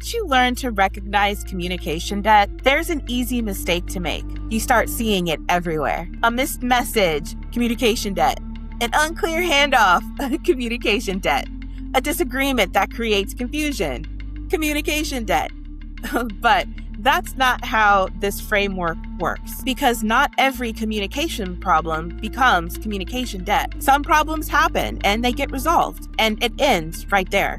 Once you learn to recognize communication debt, there's an easy mistake to make. You start seeing it everywhere. A missed message, communication debt. An unclear handoff, communication debt. A disagreement that creates confusion, communication debt. But that's not how this framework works, because not every communication problem becomes communication debt. Some problems happen and they get resolved, and it ends right there.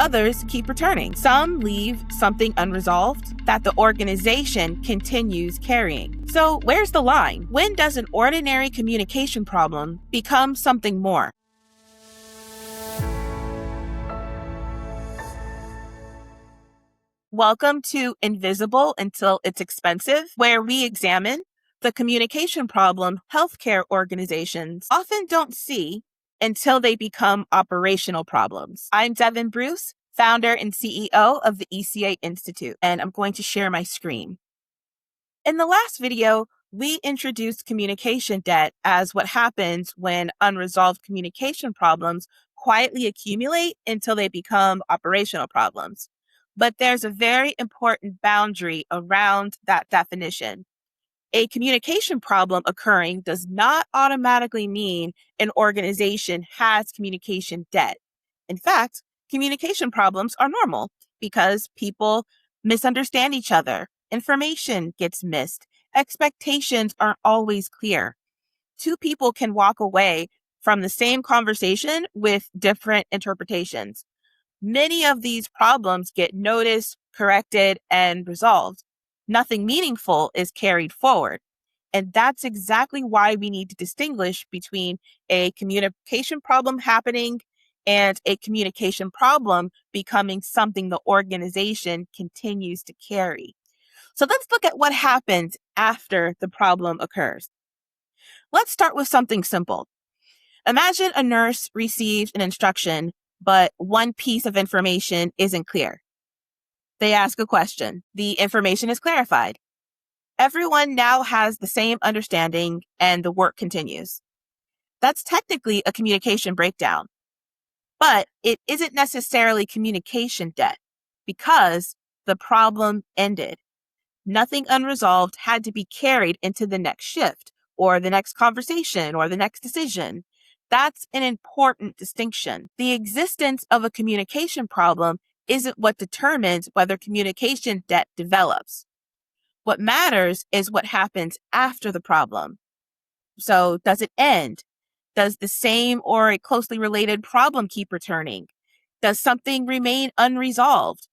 Others keep returning. Some leave something unresolved that the organization continues carrying. So where's the line? When does an ordinary communication problem become something more? Welcome to Invisible Until It's Expensive, where we examine the communication problem healthcare organizations often don't see until they become operational problems. I'm Devon Bruce, founder and CEO of the ECA Institute, and I'm going to share my screen. In the last video, we introduced communication debt as what happens when unresolved communication problems quietly accumulate until they become operational problems. But there's a very important boundary around that definition. A communication problem occurring does not automatically mean an organization has communication debt. In fact, communication problems are normal because people misunderstand each other, information gets missed, expectations aren't always clear. Two people can walk away from the same conversation with different interpretations. Many of these problems get noticed, corrected, and resolved. Nothing meaningful is carried forward. And that's exactly why we need to distinguish between a communication problem happening and a communication problem becoming something the organization continues to carry. So let's look at what happens after the problem occurs. Let's start with something simple. Imagine a nurse receives an instruction, but one piece of information isn't clear. They ask a question. The information is clarified. Everyone now has the same understanding and the work continues. That's technically a communication breakdown, but it isn't necessarily communication debt because the problem ended. Nothing unresolved had to be carried into the next shift or the next conversation or the next decision. That's an important distinction. The existence of a communication problem isn't what determines whether communication debt develops. What matters is what happens after the problem. So does it end? Does the same or a closely related problem keep returning? Does something remain unresolved?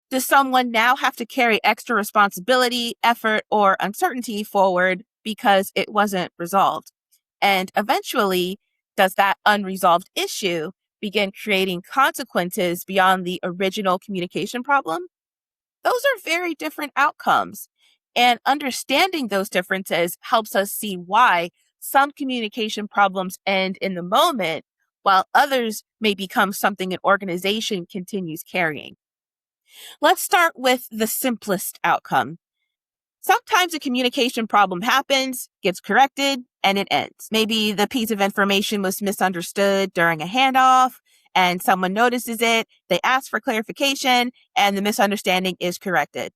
Does someone now have to carry extra responsibility, effort, or uncertainty forward because it wasn't resolved? And eventually, does that unresolved issue begin creating consequences beyond the original communication problem? Those are very different outcomes. And understanding those differences helps us see why some communication problems end in the moment, while others may become something an organization continues carrying. Let's start with the simplest outcome. Sometimes a communication problem happens, gets corrected, and it ends. Maybe the piece of information was misunderstood during a handoff, and someone notices it, they ask for clarification, and the misunderstanding is corrected.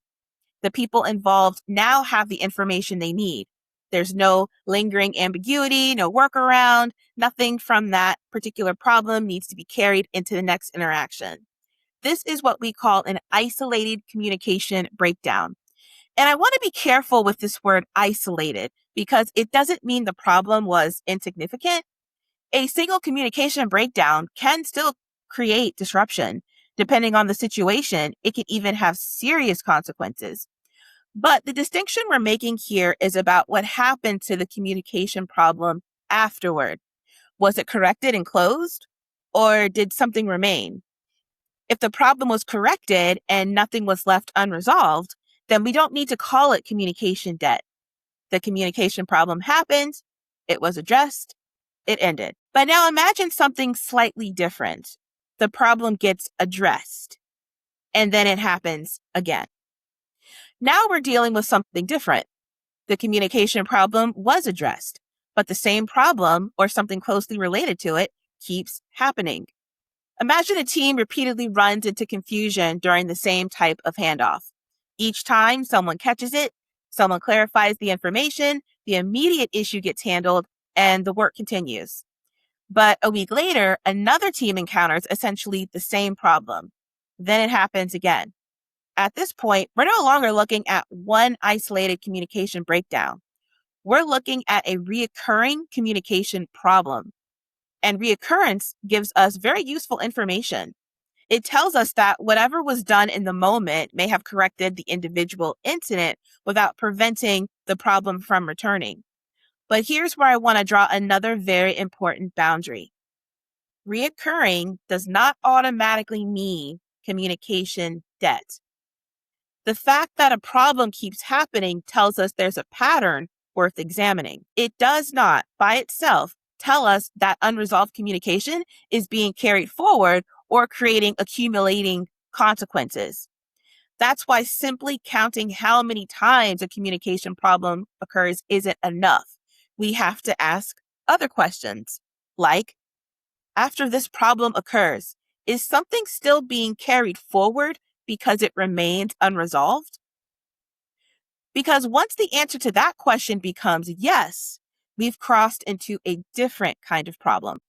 The people involved now have the information they need. There's no lingering ambiguity, no workaround, nothing from that particular problem needs to be carried into the next interaction. This is what we call an isolated communication breakdown. And I want to be careful with this word isolated because it doesn't mean the problem was insignificant. A single communication breakdown can still create disruption. Depending on the situation, it can even have serious consequences. But the distinction we're making here is about what happened to the communication problem afterward. Was it corrected and closed, or did something remain? If the problem was corrected and nothing was left unresolved, then we don't need to call it communication debt. The communication problem happened, it was addressed, it ended. But now imagine something slightly different. The problem gets addressed, and then it happens again. Now we're dealing with something different. The communication problem was addressed, but the same problem or something closely related to it keeps happening. Imagine a team repeatedly runs into confusion during the same type of handoff. Each time someone catches it, someone clarifies the information, the immediate issue gets handled, and the work continues. But a week later, another team encounters essentially the same problem. Then it happens again. At this point, we're no longer looking at one isolated communication breakdown. We're looking at a reoccurring communication problem. And reoccurrence gives us very useful information. It tells us that whatever was done in the moment may have corrected the individual incident without preventing the problem from returning. But here's where I want to draw another very important boundary. Reoccurring does not automatically mean communication debt. The fact that a problem keeps happening tells us there's a pattern worth examining. It does not, by itself, tell us that unresolved communication is being carried forward or creating accumulating consequences. That's why simply counting how many times a communication problem occurs isn't enough. We have to ask other questions, like, after this problem occurs, is something still being carried forward because it remains unresolved? Because once the answer to that question becomes yes, we've crossed into a different kind of problem.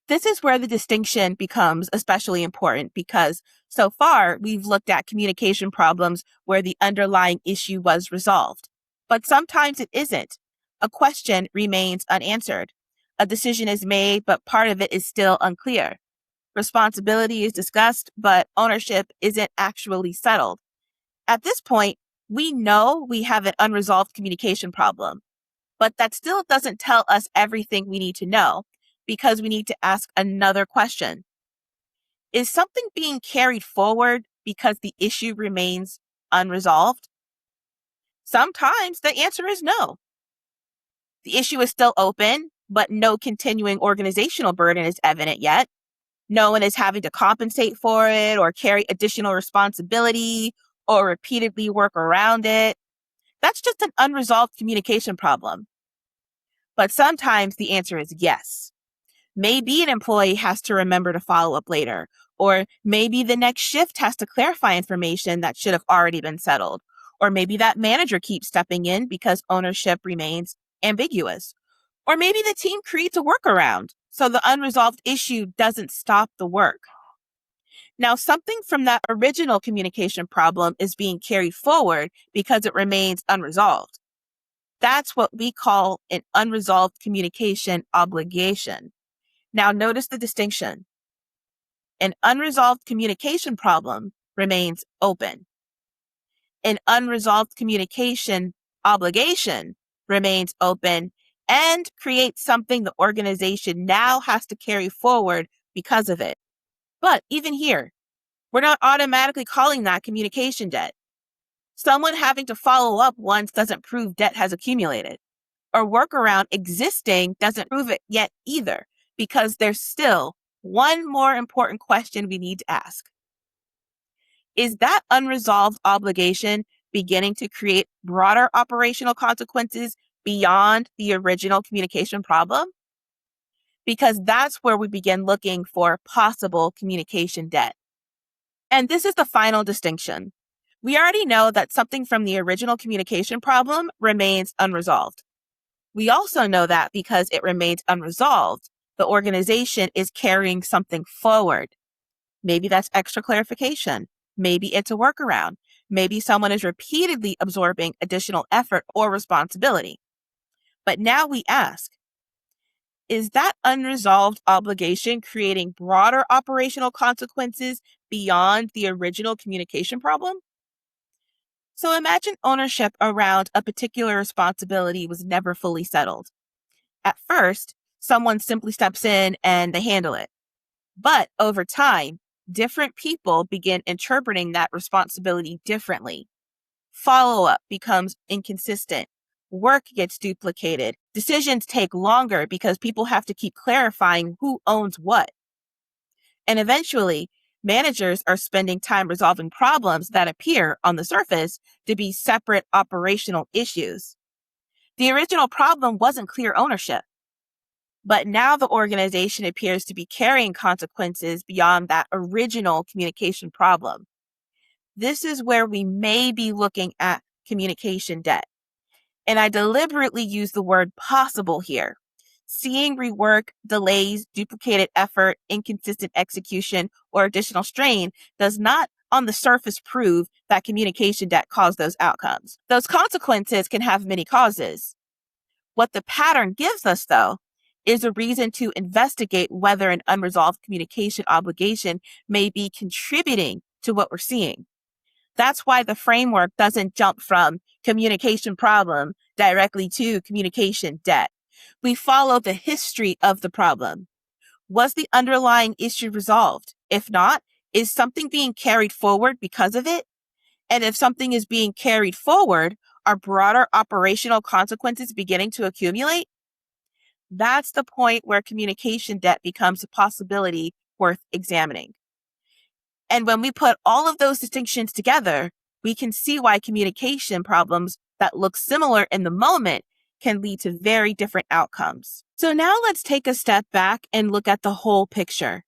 This is where the distinction becomes especially important because so far we've looked at communication problems where the underlying issue was resolved. But sometimes it isn't. A question remains unanswered. A decision is made, but part of it is still unclear. Responsibility is discussed, but ownership isn't actually settled. At this point, we know we have an unresolved communication problem, but that still doesn't tell us everything we need to know because we need to ask another question. Is something being carried forward because the issue remains unresolved? Sometimes the answer is no. The issue is still open, but no continuing organizational burden is evident yet. No one is having to compensate for it or carry additional responsibility or repeatedly work around it. That's just an unresolved communication problem. But sometimes the answer is yes. Maybe an employee has to remember to follow up later, or maybe the next shift has to clarify information that should have already been settled, or maybe that manager keeps stepping in because ownership remains ambiguous, or maybe the team creates a workaround so the unresolved issue doesn't stop the work. Now, something from that original communication problem is being carried forward because it remains unresolved. That's what we call an unresolved communication obligation. Now, notice the distinction. An unresolved communication problem remains open. An unresolved communication obligation remains open and creates something the organization now has to carry forward because of it. But even here, we're not automatically calling that communication debt. Someone having to follow up once doesn't prove debt has accumulated. Or workaround existing doesn't prove it yet either, because there's still one more important question we need to ask. Is that unresolved obligation beginning to create broader operational consequences beyond the original communication problem? Because that's where we begin looking for possible communication debt. And this is the final distinction. We already know that something from the original communication problem remains unresolved. We also know that because it remains unresolved, the organization is carrying something forward. Maybe that's extra clarification. Maybe it's a workaround. Maybe someone is repeatedly absorbing additional effort or responsibility. But now we ask, is that unresolved obligation creating broader operational consequences beyond the original communication problem? So imagine ownership around a particular responsibility was never fully settled. At first, someone simply steps in and they handle it. But over time, different people begin interpreting that responsibility differently. Follow-up becomes inconsistent. Work gets duplicated. Decisions take longer because people have to keep clarifying who owns what. And eventually, managers are spending time resolving problems that appear on the surface to be separate operational issues. The original problem wasn't clear ownership. but now the organization appears to be carrying consequences beyond that original communication problem. This is where we may be looking at communication debt. And I deliberately use the word possible here. Seeing rework, delays, duplicated effort, inconsistent execution, or additional strain does not on the surface prove that communication debt caused those outcomes. Those consequences can have many causes. What the pattern gives us, though, is a reason to investigate whether an unresolved communication obligation may be contributing to what we're seeing. That's why the framework doesn't jump from communication problem directly to communication debt. We follow the history of the problem. Was the underlying issue resolved? If not, is something being carried forward because of it? And if something is being carried forward, are broader operational consequences beginning to accumulate? That's the point where communication debt becomes a possibility worth examining. And when we put all of those distinctions together, we can see why communication problems that look similar in the moment can lead to very different outcomes. So now let's take a step back and look at the whole picture.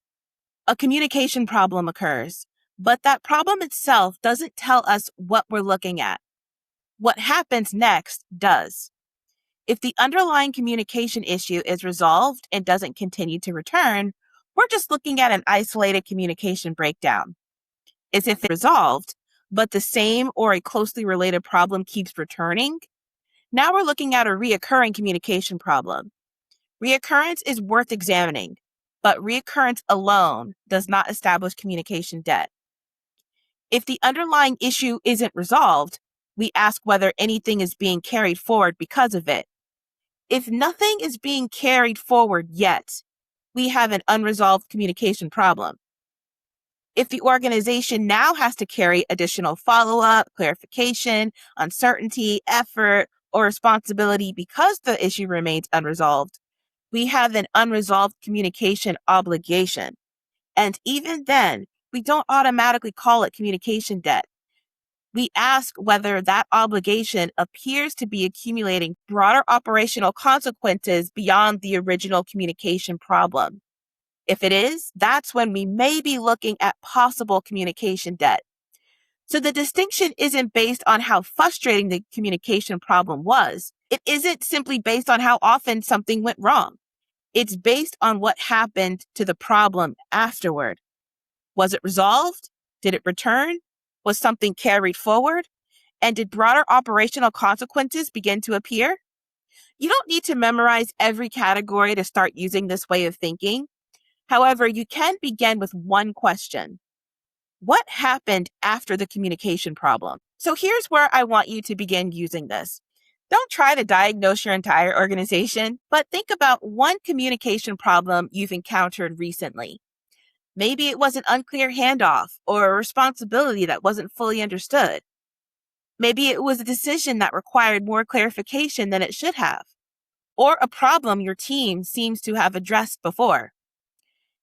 A communication problem occurs, but that problem itself doesn't tell us what we're looking at. What happens next does. If the underlying communication issue is resolved and doesn't continue to return, we're just looking at an isolated communication breakdown. If it's resolved, but the same or a closely related problem keeps returning, now we're looking at a reoccurring communication problem. Reoccurrence is worth examining, but reoccurrence alone does not establish communication debt. If the underlying issue isn't resolved, we ask whether anything is being carried forward because of it. If nothing is being carried forward yet, we have an unresolved communication problem. If the organization now has to carry additional follow-up, clarification, uncertainty, effort, or responsibility because the issue remains unresolved, we have an unresolved communication obligation. And even then, we don't automatically call it communication debt. We ask whether that obligation appears to be accumulating broader operational consequences beyond the original communication problem. If it is, that's when we may be looking at possible communication debt. So the distinction isn't based on how frustrating the communication problem was. It isn't simply based on how often something went wrong. It's based on what happened to the problem afterward. Was it resolved? Did it return? Was something carried forward? And did broader operational consequences begin to appear? You don't need to memorize every category to start using this way of thinking. However, you can begin with one question. What happened after the communication problem? So here's where I want you to begin using this. Don't try to diagnose your entire organization, but think about one communication problem you've encountered recently. Maybe it was an unclear handoff or a responsibility that wasn't fully understood. Maybe it was a decision that required more clarification than it should have, or a problem your team seems to have addressed before.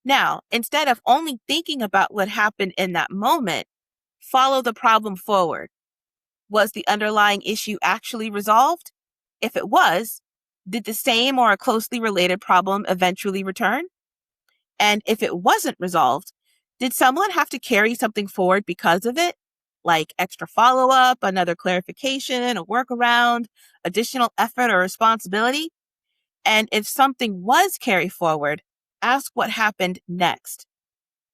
Now, instead of only thinking about what happened in that moment, follow the problem forward. Was the underlying issue actually resolved? If it was, did the same or a closely related problem eventually return? And if it wasn't resolved, did someone have to carry something forward because of it? Like extra follow-up, another clarification, a workaround, additional effort or responsibility? And if something was carried forward, ask what happened next.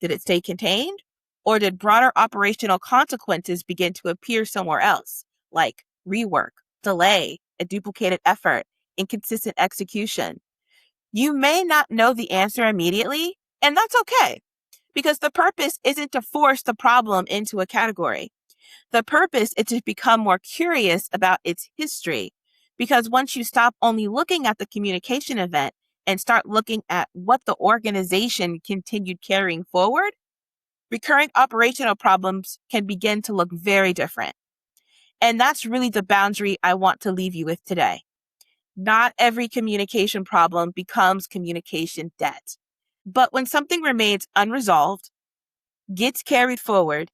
Did it stay contained? Or did broader operational consequences begin to appear somewhere else, like rework, delay, a duplicated effort, inconsistent execution? You may not know the answer immediately, and that's okay, because the purpose isn't to force the problem into a category. The purpose is to become more curious about its history, because once you stop only looking at the communication event and start looking at what the organization continued carrying forward, recurring operational problems can begin to look very different. And that's really the boundary I want to leave you with today. Not every communication problem becomes communication debt. But when something remains unresolved, gets carried forward,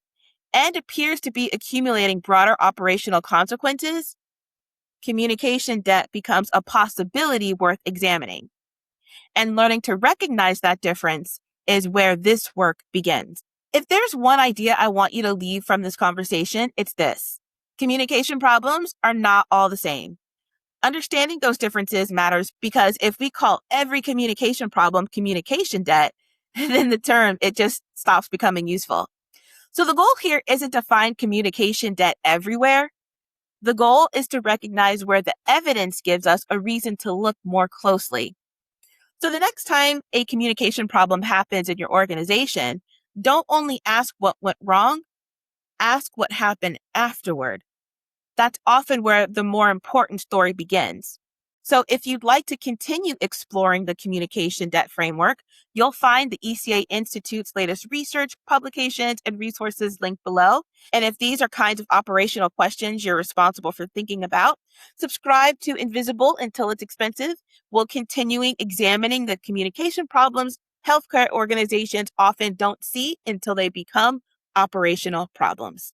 and appears to be accumulating broader operational consequences, communication debt becomes a possibility worth examining. And learning to recognize that difference is where this work begins. If there's one idea I want you to leave from this conversation, it's this. Communication problems are not all the same. Understanding those differences matters because if we call every communication problem communication debt, then the term, it just stops becoming useful. So the goal here isn't to find communication debt everywhere. The goal is to recognize where the evidence gives us a reason to look more closely. So the next time a communication problem happens in your organization, don't only ask what went wrong, ask what happened afterward. That's often where the more important story begins. So if you'd like to continue exploring the communication debt framework, you'll find the ECA Institute's latest research, publications, and resources linked below. And if these are kinds of operational questions you're responsible for thinking about, subscribe to Invisible until it's expensive. We'll continuing examining the communication problems healthcare organizations often don't see until they become operational problems.